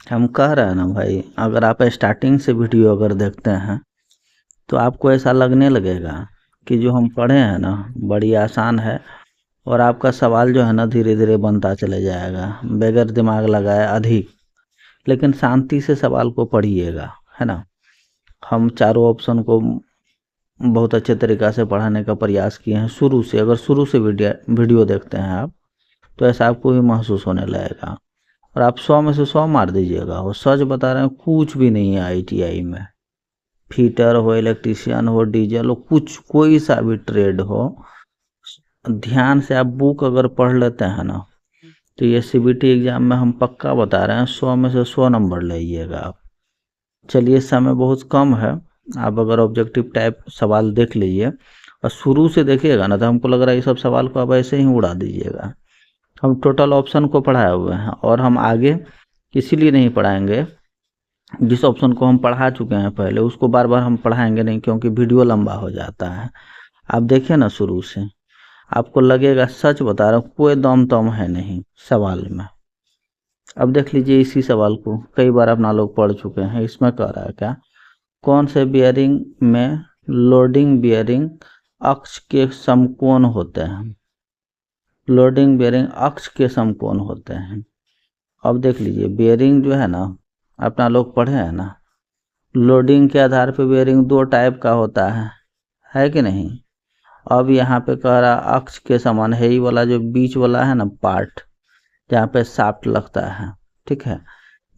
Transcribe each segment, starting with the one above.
हम कह रहे हैं ना भाई, अगर आप स्टार्टिंग से वीडियो अगर देखते हैं तो आपको ऐसा लगने लगेगा कि जो हम पढ़े हैं ना बड़ी आसान है, और आपका सवाल जो है ना धीरे धीरे बनता चले जाएगा बगैर दिमाग लगाए अधिक। लेकिन शांति से सवाल को पढ़िएगा, है ना। हम चारों ऑप्शन को बहुत अच्छे तरीक़ा से पढ़ाने का प्रयास किए हैं शुरू से। अगर शुरू से वीडियो देखते हैं आप तो ऐसा आपको भी महसूस होने लगेगा। और आप 100 में से 100 मार दीजिएगा। और सच बता रहे हैं, कुछ भी नहीं है आईटीआई में। फिटर हो, इलेक्ट्रीशियन हो, डीजल हो, कुछ कोई सा भी ट्रेड हो, ध्यान से आप बुक अगर पढ़ लेते हैं ना तो ये सीबीटी एग्जाम में हम पक्का बता रहे हैं 100 में से 100 नंबर लाइएगा आप। चलिए, समय बहुत कम है, आप अगर ऑब्जेक्टिव टाइप सवाल देख लीजिए और शुरू से देखिएगा ना तो हमको लग रहा है ये सब सवाल को आप ऐसे ही उड़ा दीजिएगा। हम टोटल ऑप्शन को पढ़ाए हुए हैं और हम आगे इसीलिए नहीं पढ़ाएंगे, जिस ऑप्शन को हम पढ़ा चुके हैं पहले उसको बार बार हम पढ़ाएंगे नहीं, क्योंकि वीडियो लंबा हो जाता है। आप देखिए ना शुरू से, आपको लगेगा, सच बता रहा हूँ, कोई दम तम है नहीं सवाल में। अब देख लीजिए, इसी सवाल को कई बार अपना लोग पढ़ चुके हैं। इसमें कह रहा है क्या, कौन से बियरिंग में लोडिंग बियरिंग अक्ष के समकोण होते हैं। लोडिंग बियरिंग अक्ष के समकोण होते हैं। अब देख लीजिए, बियरिंग जो है ना, अपना लोग पढ़े हैं ना, लोडिंग के आधार पे बियरिंग दो टाइप का होता है कि नहीं। अब यहाँ पे कह रहा अक्ष के समान है, ये वाला जो बीच वाला है ना पार्ट, जहाँ पे शाफ्ट लगता है, ठीक है,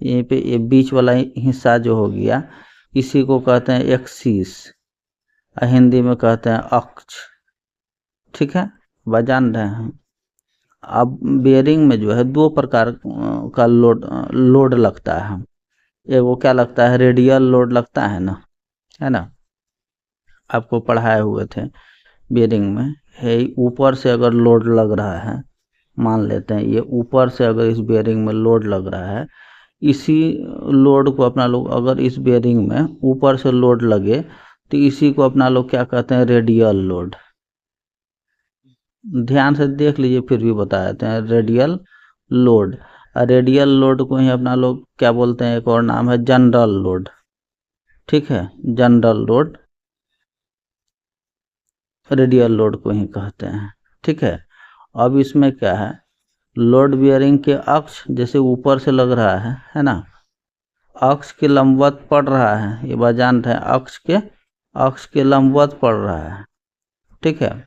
यहीं पे ये बीच वाला हिस्सा जो हो गया, इसी को कहते हैं एक्सिस, हिंदी में कहते हैं अक्ष, ठीक है, वह जान रहे हैं। अब बियरिंग में जो है दो प्रकार का लोड लगता है। वो क्या लगता है, रेडियल लोड लगता है ना, आपको पढ़ाए हुए थे बियरिंग में। है ऊपर से अगर लोड लग रहा है, मान लेते हैं ये ऊपर से अगर इस बियरिंग में लोड लग रहा है, इसी लोड को अपना लोग, अगर इस बियरिंग में ऊपर से लोड लगे तो इसी को अपना लोग क्या कहते हैं, रेडियल लोड। ध्यान से देख लीजिए, फिर भी बता देते हैं, रेडियल लोड। रेडियल लोड को ही अपना लोग क्या बोलते हैं, एक और नाम है जनरल लोड, ठीक है, जनरल लोड रेडियल लोड को ही कहते हैं, ठीक है। अब इसमें क्या है, लोड बियरिंग के अक्ष जैसे ऊपर से लग रहा है ना, अक्ष के लंबवत पड़ रहा है, ये बात जानते हैं, अक्ष के लंबवत पड़ रहा है, ठीक है,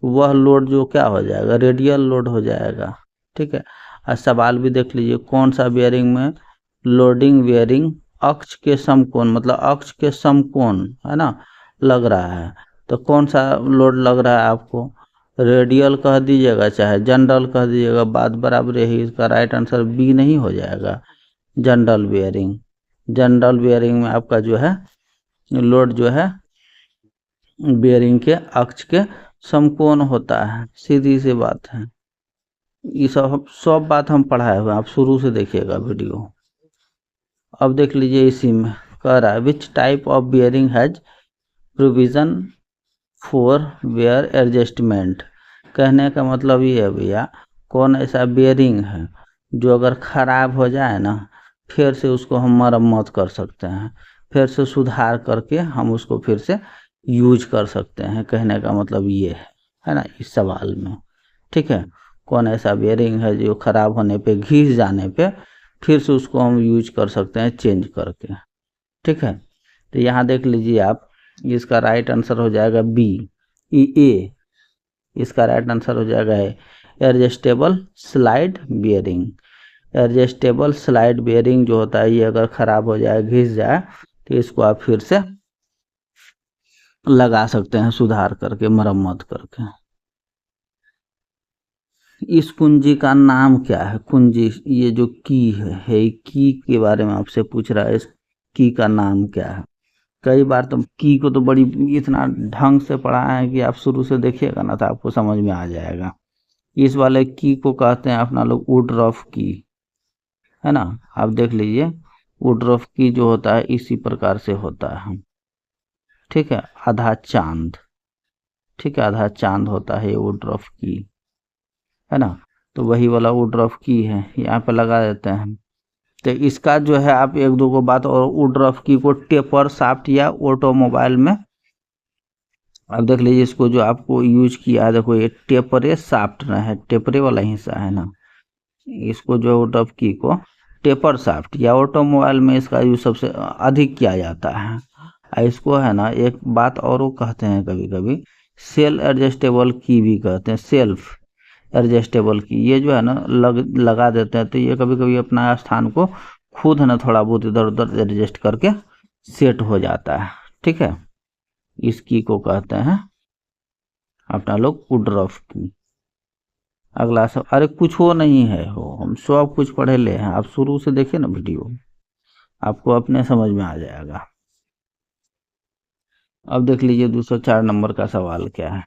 वह लोड जो क्या हो जाएगा, रेडियल लोड हो जाएगा, ठीक है। और सवाल भी देख लीजिए, कौन सा बियरिंग में लोडिंग बियरिंग अक्ष के समकोण, मतलब अक्ष के समकोण है ना लग रहा है, तो कौन सा लोड लग रहा है आपको, रेडियल कह दीजिएगा चाहे जनरल कह दीजिएगा, बात बराबर यही। इसका राइट आंसर बी नहीं हो जाएगा, जनरल बियरिंग। जनरल बियरिंग में आपका जो है लोड जो है बियरिंग के अक्ष के समकोण होता है, सीधी सी बात है। ये सब बात हम पढ़ाए हुए, आप शुरू से देखिएगा वीडियो। अब देख लीजिए, इसी में कह रहा है which type of bearing has provision for wear adjustment. कहने का मतलब ये है भैया, कौन ऐसा बियरिंग है जो अगर ख़राब हो जाए ना, फिर से उसको हम मरम्मत कर सकते हैं, फिर से सुधार करके हम उसको फिर से यूज कर सकते हैं। कहने का मतलब ये है ना इस सवाल में, ठीक है। कौन ऐसा बियरिंग है जो ख़राब होने पे, घिस जाने पे फिर से उसको हम यूज कर सकते हैं चेंज करके, ठीक है। तो यहाँ देख लीजिए आप, इसका राइट आंसर हो जाएगा बी, ए। इसका राइट आंसर हो जाएगा adjustable slide bearing. Adjustable slide bearing जो होता है, ये अगर ख़राब हो जाए, घिस जाए, तो इसको आप फिर से लगा सकते हैं सुधार करके, मरम्मत करके। इस कुंजी का नाम क्या है, कुंजी, ये जो की है की के बारे में आपसे पूछ रहा है, इस की का नाम क्या है। कई बार तो की को तो बड़ी इतना ढंग से पढ़ाया है कि आप शुरू से देखिएगा ना तो आपको समझ में आ जाएगा। इस वाले की को कहते हैं अपना लोग वुडरॉफ की, है ना। आप देख लीजिए, वुडरॉफ की जो होता है इसी प्रकार से होता है, ठीक है, आधा चांद, ठीक है, आधा चांद होता है ये वुडरॉफ की, है ना। तो वही वाला वुडरॉफ की है, यहाँ पे लगा देते हैं। तो इसका जो है आप एक दो को बात और वुडरॉफ की को टेपर शाफ्ट या ऑटोमोबाइल में अब देख लीजिए इसको जो आपको यूज किया है, देखो ये टेपरे शाफ्ट ना है, टेपरे वाला हिस्सा है ना, इसको जो वुडरॉफ की को टेपर शाफ्ट या ऑटोमोबाइल में इसका यूज सबसे अधिक किया जाता है। इसको है ना एक बात और वो कहते हैं कभी कभी सेल एडजस्टेबल की भी कहते हैं, सेल्फ एडजस्टेबल की। ये जो है ना लगा देते हैं तो ये कभी कभी अपना स्थान को खुद है ना थोड़ा बहुत इधर उधर एडजस्ट करके सेट हो जाता है। ठीक है, इस की को कहते हैं अपना लोग वुडरॉफ की। अगला सब अरे कुछ वो नहीं है, हो हम सब कुछ पढ़े ले हैं, आप शुरू से देखिए ना वीडियो, आपको अपने समझ में आ जाएगा। अब देख लीजिए 204 नंबर का सवाल क्या है।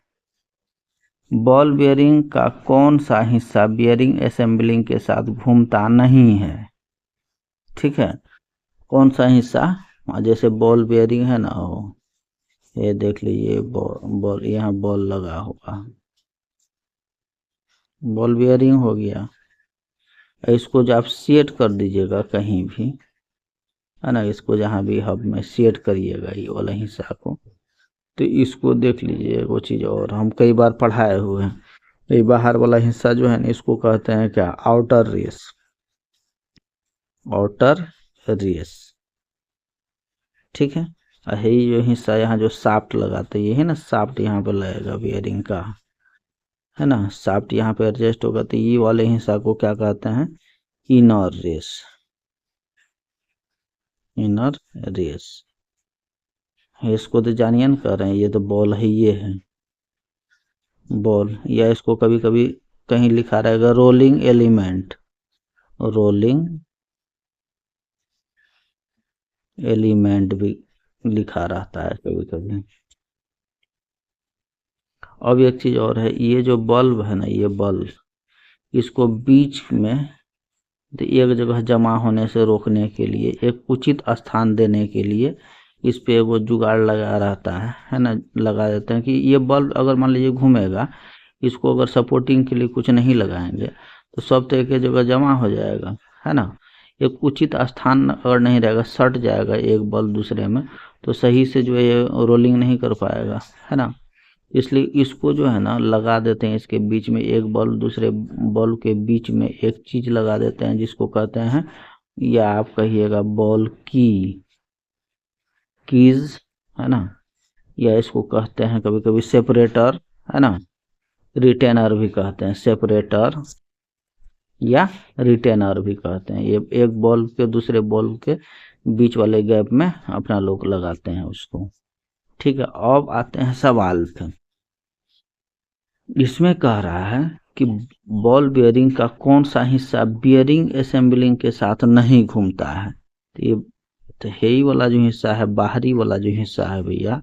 बॉल बेयरिंग का कौन सा हिस्सा बेयरिंग असेंबलिंग के साथ घूमता नहीं है? ठीक है, कौन सा हिस्सा, जैसे बॉल बेयरिंग है ना, हो ये देख लीजिए बॉल यहाँ बॉल लगा हुआ, बॉल बेयरिंग हो गया। इसको जब आप सेट कर दीजिएगा कहीं भी है ना, इसको जहाँ भी हब में सेट करिएगा ये वाला हिस्सा को, तो इसको देख लीजिए वो चीज़ और हम कई बार पढ़ाए हुए हैं। ये बाहर वाला हिस्सा जो है ना इसको कहते हैं क्या, आउटर रेस, आउटर रेस। ठीक है, यही जो हिस्सा यहाँ जो शाफ्ट लगाते हैं ये है ना, शाफ्ट यहाँ पे लगेगा बेयरिंग का है ना, शाफ्ट यहाँ पे एडजस्ट होगा तो ये वाले हिस्सा को क्या कहते हैं, इनर रेस, इनर रेस। इसको तो जानिए ना कर रहे हैं, ये तो बॉल है, ये है बॉल, या इसको कभी कभी कहीं लिखा रहेगा रोलिंग एलिमेंट, रोलिंग एलिमेंट भी लिखा रहता है कभी कभी। अब एक चीज और है, ये जो बल्ब है ना, ये बल्ब, इसको बीच में तो एक जगह जमा होने से रोकने के लिए, एक उचित स्थान देने के लिए इस पे वो जुगाड़ लगा रहता है ना, लगा देते हैं कि ये बल्ब अगर मान लीजिए घूमेगा, इसको अगर सपोर्टिंग के लिए कुछ नहीं लगाएंगे तो सब तो एक जगह जमा हो जाएगा है ना, एक उचित स्थान अगर नहीं रहेगा, सट जाएगा एक बल्ब दूसरे में, तो सही से जो है रोलिंग नहीं कर पाएगा है ना। इसलिए इसको जो है ना लगा देते हैं इसके बीच में, एक बल्ब दूसरे बल्ब के बीच में एक चीज लगा देते हैं जिसको कहते हैं, या आप कहिएगा बॉल की, कीज है ना, या इसको कहते हैं कभी कभी सेपरेटर है ना, रिटेनर भी कहते हैं, सेपरेटर या रिटेनर भी कहते हैं। ये एक बॉल के दूसरे बॉल के बीच वाले गैप में अपना लोग लगाते हैं उसको। ठीक है, अब आते हैं सवाल पे। इसमें कह रहा है कि बॉल बेयरिंग का कौन सा हिस्सा बेयरिंग असेंबलिंग के साथ नहीं घूमता है? तो ये तो ही वाला जो हिस्सा है, बाहरी वाला जो हिस्सा है भैया,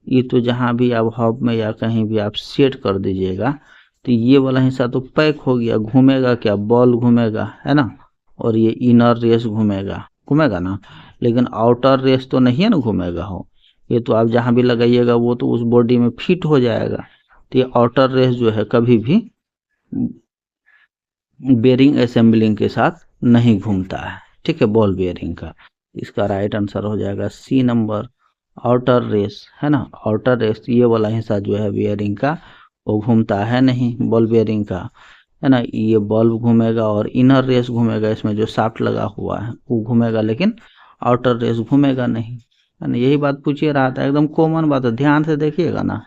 ये तो जहां भी आप हब में या कहीं भी आप सेट कर दीजिएगा तो ये वाला हिस्सा तो पैक हो गया, घूमेगा क्या, बॉल घूमेगा है ना, और ये इनर रेस घूमेगा, घूमेगा ना, लेकिन आउटर रेस तो नहीं है ना घूमेगा, हो ये तो आप जहां भी लगाइएगा वो तो उस बॉडी में फिट हो जाएगा। तो ये आउटर रेस जो है कभी भी बेयरिंग असेंबलिंग के साथ नहीं घूमता है। ठीक है, बॉल बेयरिंग का इसका राइट आंसर हो जाएगा सी नंबर, आउटर रेस है ना। आउटर रेस ये वाला हिस्सा जो है बेयरिंग का वो घूमता है नहीं, बॉल बेयरिंग का है ना, ये बल्ब घूमेगा और इनर रेस घूमेगा, इसमें जो शाफ्ट लगा हुआ है वो घूमेगा, लेकिन आउटर रेस घूमेगा नहीं है ना। यही बात पूछिए रहा था, एकदम कॉमन बात है, ध्यान से देखिएगा ना,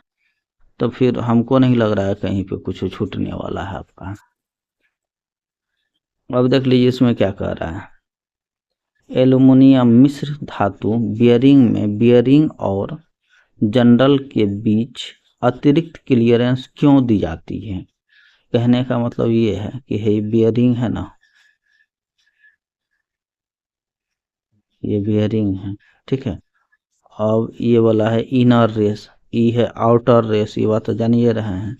तो फिर हमको नहीं लग रहा है कहीं पे कुछ छूटने वाला है आपका। अब देख लीजिए इसमें क्या कह रहा है, एल्युमिनियम मिश्र धातु बियरिंग में बियरिंग और जनरल के बीच अतिरिक्त क्लियरेंस क्यों दी जाती है? कहने का मतलब ये है कि ये बियरिंग है ना, ये बियरिंग है, ठीक है। अब ये वाला है इनर रेस, ये है आउटर रेस, ये बात तो जानिए रहे हैं।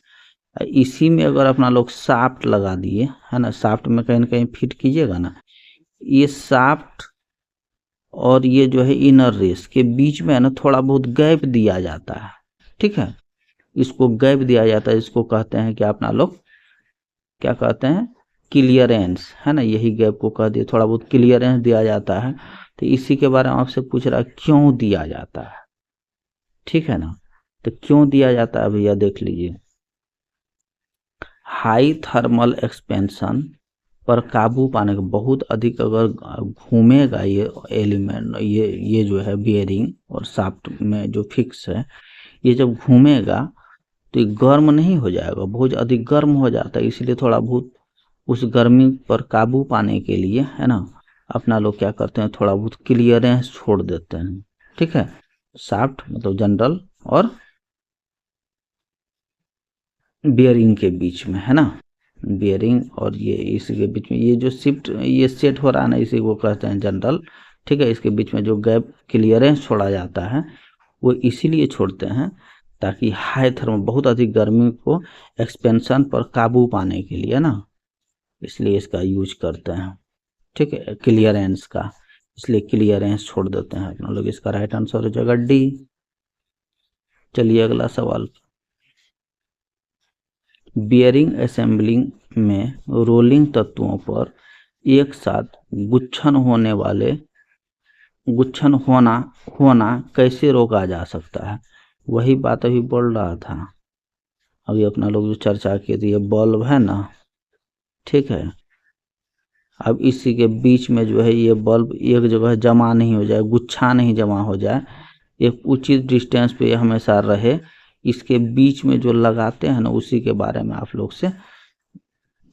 इसी में अगर अपना लोग शाफ्ट लगा दिए है ना, शाफ्ट में कहीं ना कहीं फिट कीजिएगा ना, ये शाफ्ट और ये जो है इनर रेस के बीच में है ना थोड़ा बहुत गैप दिया जाता है। ठीक है, इसको गैप दिया जाता है, इसको कहते हैं कि अपना लोग क्या कहते हैं, क्लियरेंस है ना, यही गैप को कह दिए, थोड़ा बहुत क्लियरेंस दिया जाता है। तो इसी के बारे में आपसे पूछ रहा है क्यों दिया जाता है, ठीक है ना। तो क्यों दिया जाता है भैया देख लीजिए, हाई थर्मल एक्सपेंशन पर काबू पाने का, बहुत अधिक अगर घूमेगा ये एलिमेंट, ये जो है बियरिंग और शाफ्ट में जो फिक्स है, ये जब घूमेगा तो ये गर्म नहीं हो जाएगा, बहुत अधिक गर्म हो जाता है, इसलिए थोड़ा बहुत उस गर्मी पर काबू पाने के लिए है ना, अपना लोग क्या करते हैं, थोड़ा बहुत क्लियरेंस छोड़ देते हैं, ठीक है। शाफ्ट मतलब जनरल और बियरिंग के बीच में है ना, बियरिंग और ये इसके बीच में ये जो शिफ्ट ये सेट हो रहा है ना, इसी को कहते हैं जनरल, ठीक है। इसके बीच में जो गैप क्लियरेंस छोड़ा जाता है वो इसीलिए छोड़ते हैं ताकि हाई थर्मल बहुत अधिक गर्मी को एक्सपेंशन पर काबू पाने के लिए ना, इसलिए इसका यूज करते हैं, ठीक है, क्लियरेंस का, इसलिए क्लियरेंस छोड़ देते हैं अपना लोग। इसका राइट आंसर हो जाएगा डी। चलिए अगला सवाल, बियरिंग असेंबलिंग में रोलिंग तत्वों पर एक साथ गुच्छन होना कैसे रोका जा सकता है, वही बात अभी बोल रहा था, अभी अपना लोग जो चर्चा किए थे, ये बल्ब है ना, ठीक है। अब इसी के बीच में जो है ये बल्ब एक जगह जमा नहीं हो जाए, गुच्छा नहीं जमा हो जाए, एक उचित डिस्टेंस पे हमेशा रहे, इसके बीच में जो लगाते हैं ना, उसी के बारे में आप लोग से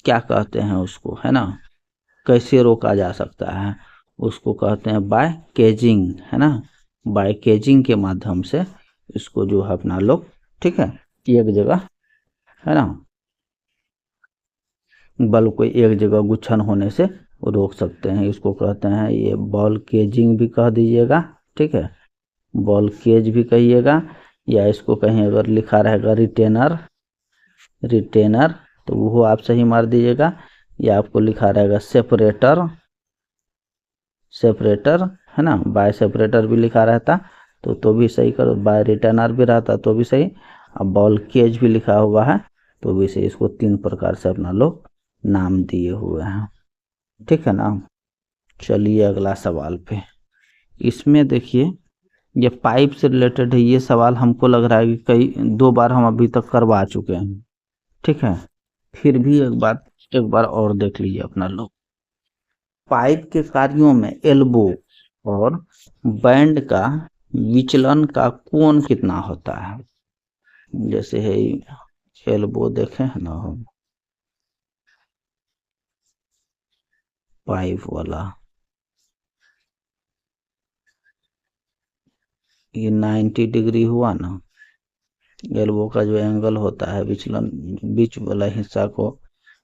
क्या कहते हैं उसको, है ना, कैसे रोका जा सकता है, उसको कहते हैं बाय केजिंग, है ना, बाय केजिंग के माध्यम से इसको जो है अपना लोग, ठीक है, एक जगह है ना, बल्ब को एक जगह गुच्छन होने से रोक सकते हैं, इसको कहते हैं, ये बॉल केजिंग भी कह दीजिएगा, ठीक है, बॉल केज भी कहिएगा, या इसको कहीं अगर लिखा रहेगा रिटेनर तो वो आप सही मार दीजिएगा, या आपको लिखा रहेगा सेपरेटर है ना, बाय सेपरेटर भी लिखा रहता तो भी सही करो, बाय रिटेनर भी रहता तो भी सही, अब बॉल केज भी लिखा हुआ है तो भी सही, इसको 3 प्रकार से अपना लोग नाम दिए हुए हैं, ठीक है ना। चलिए अगला सवाल पे, इसमें देखिए ये पाइप से रिलेटेड है, ये सवाल हमको लग रहा है कि कई 2 बार हम अभी तक करवा चुके हैं, ठीक है, फिर भी एक बार और देख लीजिए अपना लोग, पाइप के कार्यों में एल्बो और बैंड का विचलन का कोण कितना होता है, जैसे है एल्बो देखे है ना हम, पाइप वाला, ये 90 डिग्री हुआ ना, एल्बो का जो एंगल होता है विचलन, बीच वाला हिस्सा को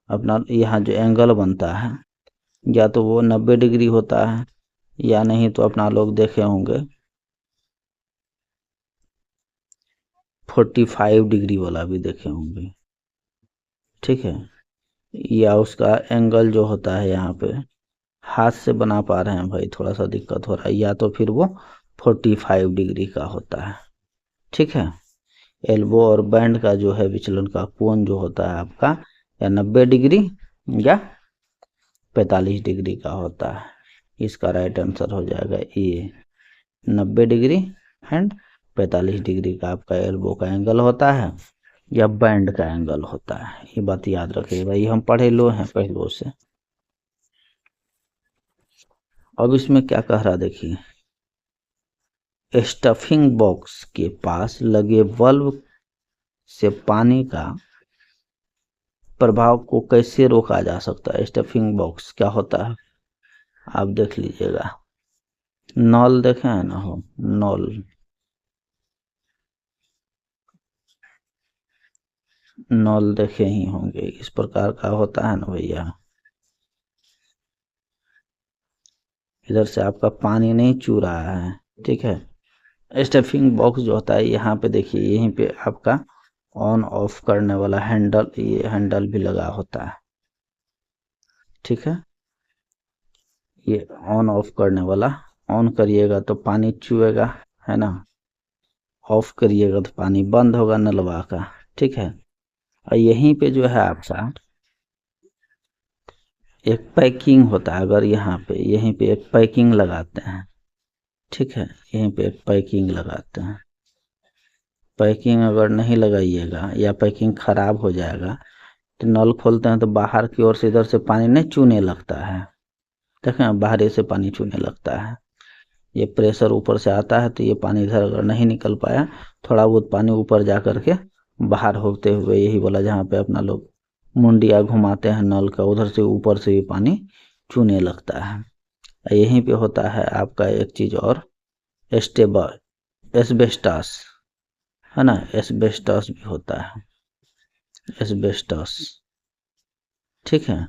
अपना यहाँ जो एंगल बनता है, या तो वो 90 डिग्री होता है, या नहीं तो अपना लोग देखे होंगे 45 डिग्री वाला भी देखे होंगे, ठीक है, या उसका एंगल जो होता है यहाँ पे हाथ से बना पा रहे हैं भाई, थोड़ा सा दिक्कत हो रहा है, या तो फिर वो 45 डिग्री का होता है, ठीक है। एल्बो और बैंड का जो है विचलन का कोण जो होता है आपका या 90 डिग्री या 45 डिग्री का होता है, इसका राइट आंसर हो जाएगा ए, 90 डिग्री एंड 45 डिग्री का आपका एल्बो का एंगल होता है या बैंड का एंगल होता है, ये बात याद रखिएगा, ये हम पढ़े लो हैं पहले से। अब इसमें क्या कह रहा देखिए, स्टफिंग बॉक्स के पास लगे बल्ब से पानी का प्रभाव को कैसे रोका जा सकता है, स्टफिंग बॉक्स क्या होता है आप देख लीजिएगा, नल देखे है ना हो, नल देखे ही होंगे, इस प्रकार का होता है ना भैया, इधर से आपका पानी नहीं चू रहा है, ठीक है। स्टफिंग बॉक्स जो होता है यहाँ पे देखिए, यहीं पे आपका ऑन ऑफ करने वाला हैंडल, ये हैंडल भी लगा होता है, ठीक है, ये ऑन ऑफ करने वाला, ऑन करिएगा तो पानी चुएगा, है ना, ऑफ करिएगा तो पानी बंद होगा नलवा का, ठीक है। और यहीं पे जो है आपका एक पैकिंग होता है, अगर यहाँ पे यहीं पे एक पैकिंग लगाते हैं, ठीक है, यहीं पे एक पैकिंग लगाते हैं, पैकिंग अगर नहीं लगाइएगा या पैकिंग खराब हो जाएगा तो नल खोलते हैं तो बाहर की ओर से इधर से पानी नहीं चूने लगता है, देखें बाहर से पानी चूने लगता है, ये प्रेशर ऊपर से आता है तो ये पानी इधर अगर नहीं निकल पाया, थोड़ा बहुत पानी ऊपर जा करके बाहर होते हुए यही वाला जहाँ पे अपना लोग मुंडिया घुमाते हैं नल का, उधर से ऊपर से ये पानी चूने लगता है। यहीं पे होता है आपका एक चीज और, स्टेबल एस्बेस्टस, है ना, एस्बेस्टस भी होता है, एस्बेस्टस, ठीक है,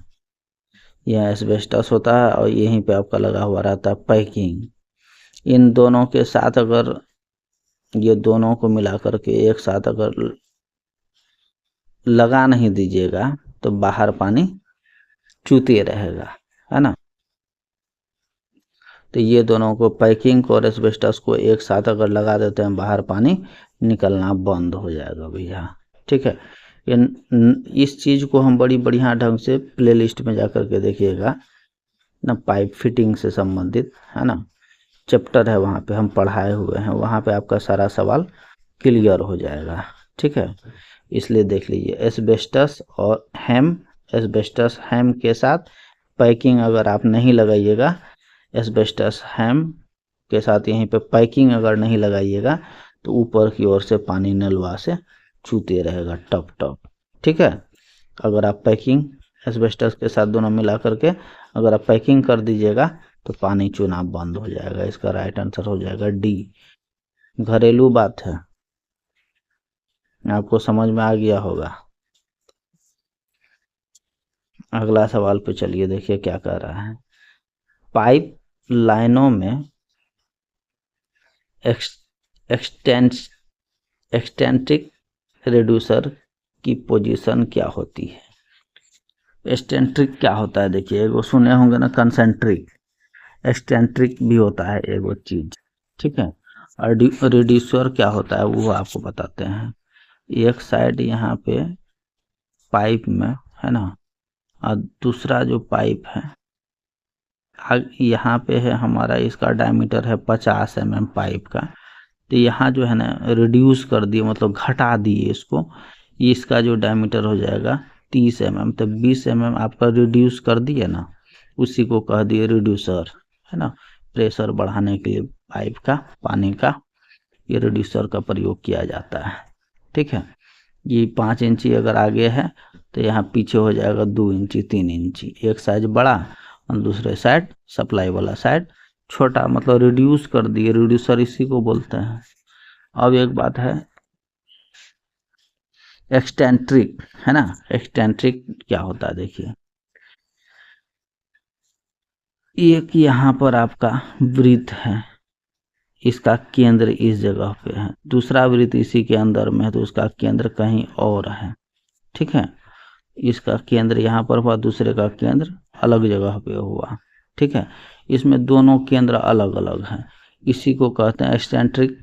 यह एस्बेस्टस होता है और यहीं पे आपका लगा हुआ रहता है पैकिंग। इन दोनों के साथ अगर ये दोनों को मिला करके एक साथ अगर लगा नहीं दीजिएगा तो बाहर पानी चूते रहेगा, है ना। तो ये दोनों को, पैकिंग को और एस्बेस्टस को एक साथ अगर लगा देते हैं बाहर पानी निकलना बंद हो जाएगा भैया, ठीक है। इस चीज को हम बड़ी बढ़िया ढंग से प्ले लिस्ट में जाकर के देखिएगा ना, पाइप फिटिंग से संबंधित, है ना, चैप्टर है वहाँ पे हम पढ़ाए हुए हैं, वहाँ पे आपका सारा सवाल क्लियर हो जाएगा, ठीक है। इसलिए देख लीजिए एस्बेस्टस और हैम, एस्बेस्टस हैम के साथ पैकिंग अगर आप नहीं लगाइएगा, एस्बेस्टस हैम के साथ यहीं पे पैकिंग अगर नहीं लगाइएगा तो ऊपर की ओर से पानी नलवा से चूते रहेगा टप टप, ठीक है। अगर आप पैकिंग एस्बेस्टस के साथ दोनों मिला करके अगर आप पैकिंग कर दीजिएगा तो पानी चूना बंद हो जाएगा। इसका राइट आंसर हो जाएगा डी। घरेलू बात है, आपको समझ में आ गया होगा। अगला सवाल पे चलिए, देखिए क्या कह रहा है। पाइप लाइनों में एक्सटेंट्रिक रिड्यूसर की पोजीशन क्या होती है। एक्सटेंट्रिक क्या होता है, देखिए वो सुने होंगे ना, कंसेंट्रिक, एक्सटेंट्रिक भी होता है एगो चीज, ठीक है। और रिड्यूसर क्या होता है वो आपको बताते हैं। एक साइड यहाँ पे पाइप में, है ना, और दूसरा जो पाइप है यहाँ पे है हमारा, इसका डायमीटर है 50 mm पाइप का, तो यहाँ जो है ना रिड्यूस कर दिए, मतलब घटा दिए इसको, इसका जो डायमीटर हो जाएगा 30 mm, तो 20 mm आपका रिड्यूस कर दिए ना, उसी को कह दिए रिड्यूसर, है ना। प्रेशर बढ़ाने के लिए पाइप का, पानी का, ये रिड्यूसर का प्रयोग किया जाता है, ठीक है। ये 5 इंची अगर आगे है तो यहाँ पीछे हो जाएगा 2 इंची 3 इंची, एक साइज बड़ा और दूसरे साइड सप्लाई वाला साइड छोटा, मतलब रिड्यूस कर दिए, रिड्यूसर इसी को बोलते हैं। अब एक बात है एक्सटेंट्रिक, है ना, एक्सटेंट्रिक क्या होता है, देखिए एक यहाँ पर आपका वृत्त है, इसका केंद्र इस जगह पे है, दूसरा वृत्त इसी के अंदर में है तो उसका केंद्र कहीं और है, ठीक है। इसका केंद्र यहाँ पर हुआ, दूसरे का केंद्र अलग जगह पे हुआ, ठीक है। इसमें दोनों केंद्र अलग अलग हैं, इसी को कहते हैं एक्सटेंट्रिक,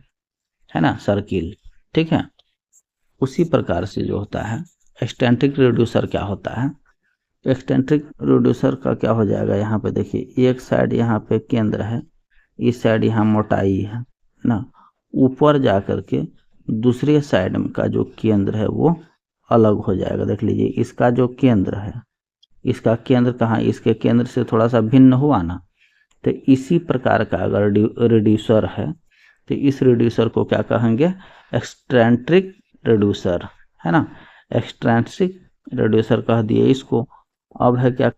है ना, सर्किल, ठीक है। उसी प्रकार से जो होता है एक्सटेंट्रिक रिड्यूसर क्या होता है। एक्सटेंट्रिक रिड्यूसर का क्या हो जाएगा, यहाँ पे देखिए एक साइड यहाँ पे केंद्र है, इस साइड यहाँ मोटाई है ना, ऊपर जा करके दूसरे साइड का जो केंद्र है वो अलग हो जाएगा। देख लीजिए इसका जो केंद्र है, इसका केंद्र कहाँ, इसके केंद्र से थोड़ा सा भिन्न हुआ ना, तो इसी प्रकार का अगर रिड्यूसर है तो इस रिड्यूसर को क्या कहेंगे, एक्सटेंट्रिक रिड्यूसर, है ना, एक्सटेंट्रिक रिड्यूसर कह दिए इसको। अब है क्या,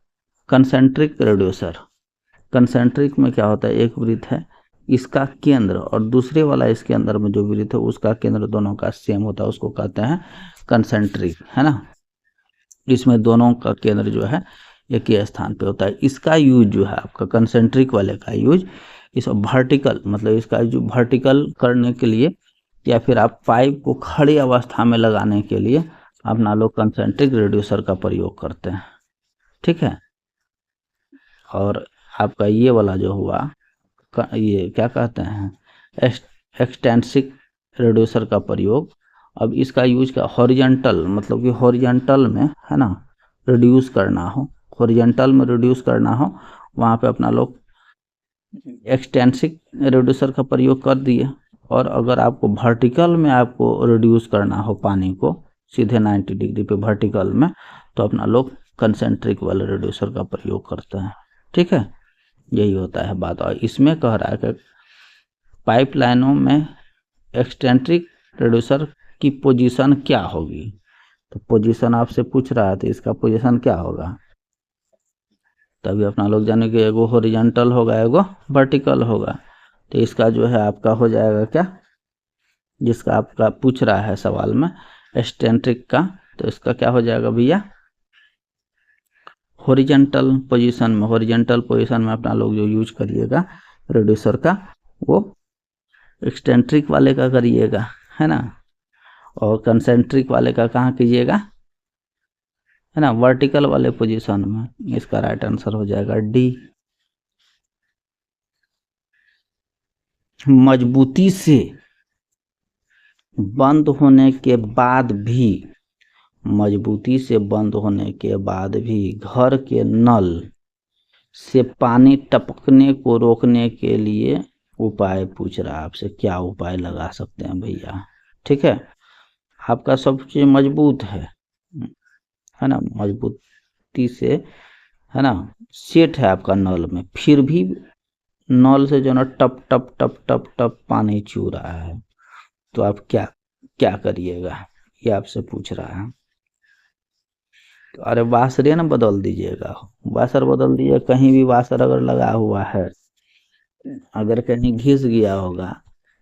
कंसेंट्रिक रिड्यूसर। कंसेंट्रिक में क्या होता है, एक वृत्त है, इसका केंद्र और दूसरे वाला इसके अंदर में जो वृत्त है उसका केंद्र दोनों का सेम होता है, उसको कहते हैं कंसेंट्रिक, है ना। इसमें दोनों का केंद्र जो है एक ही स्थान पे होता है। इसका यूज जो है आपका कंसेंट्रिक वाले का यूज इस वर्टिकल, मतलब इसका जो वर्टिकल करने के लिए या फिर आप पाइप को खड़ी अवस्था में लगाने के लिए अपना लोग कंसेंट्रिक रिड्यूसर का प्रयोग करते हैं, ठीक है। और आपका ये वाला जो हुआ ये क्या कहते हैं, एक्सटेंट्रिक रिड्यूसर का प्रयोग, अब इसका यूज क्या, हॉरिजॉन्टल, मतलब कि हॉरिजॉन्टल में, है ना, रिड्यूस करना हो, हॉरिजॉन्टल में रिड्यूस करना हो वहाँ पे अपना लोग एक्सटेंसिक रिड्यूसर का प्रयोग कर दिए, और अगर आपको वर्टिकल में आपको रिड्यूस करना हो पानी को सीधे 90 डिग्री पे वर्टिकल में, तो अपना लोग कंसेंट्रिक वाले रिड्यूसर का प्रयोग करते हैं। ठीक है, यही होता है बात। और इसमें कह रहा है कि पाइपलाइनों में एक्सटेंट्रिक रिड्यूसर की पोजीशन क्या होगी, तो पोजीशन आपसे पूछ रहा है तो इसका पोजीशन क्या होगा, तभी अपना लोग जाने कि एगो हॉरिजॉन्टल होगा एगो वर्टिकल होगा। तो इसका जो है आपका हो जाएगा क्या, जिसका आपका पूछ रहा है सवाल में एक्सटेंट्रिक का, तो इसका क्या हो जाएगा भैया, हॉरिजॉन्टल पोजीशन में। हॉरिजॉन्टल पोजीशन में अपना लोग जो यूज करिएगा रिड्यूसर का वो एक्सटेंट्रिक वाले का करिएगा, है ना, और कंसेंट्रिक वाले का कहाँ कीजिएगा, है ना, वर्टिकल वाले पोजीशन में। इसका राइट आंसर हो जाएगा डी। मजबूती से बंद होने के बाद भी, मजबूती से बंद होने के बाद भी घर के नल से पानी टपकने को रोकने के लिए उपाय पूछ रहा है आपसे, क्या उपाय लगा सकते हैं भैया। ठीक है, आपका सब चीज मजबूत है ना, मजबूती से, है ना, सेट है आपका नल में, फिर भी नल से जो ना टप टप टप टप टप पानी चू रहा है, तो आप क्या क्या करिएगा, ये आपसे पूछ रहा है। तो अरे वाशर ना बदल दीजिएगा, वाशर बदल दीजिए। कहीं भी वाशर अगर लगा हुआ है, अगर कहीं घिस गया होगा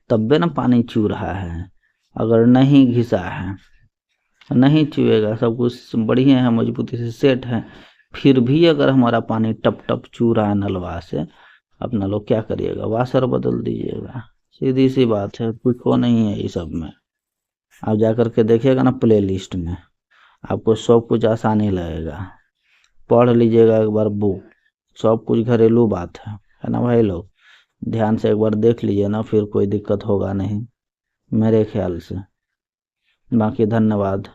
तब भी ना पानी चू रहा है, अगर नहीं घिसा है, नहीं चुएगा, सब कुछ बढ़िया है, मजबूती से सेट है, फिर भी अगर हमारा पानी टप टप चू रहा है नलवा से, अपना लोग क्या करिएगा, वाशर बदल दीजिएगा। सीधी सी बात है, कुछ हो नहीं है ये सब में। आप जा करके देखिएगा ना प्ले लिस्ट में, आपको सब कुछ आसानी लगेगा। पढ़ लीजिएगा एक बार बुक, सब कुछ घरेलू बात है ना भाई लोग, ध्यान से एक बार देख लीजिए ना, फिर कोई दिक्कत होगा नहीं मेरे ख्याल से। बाकी धन्यवाद।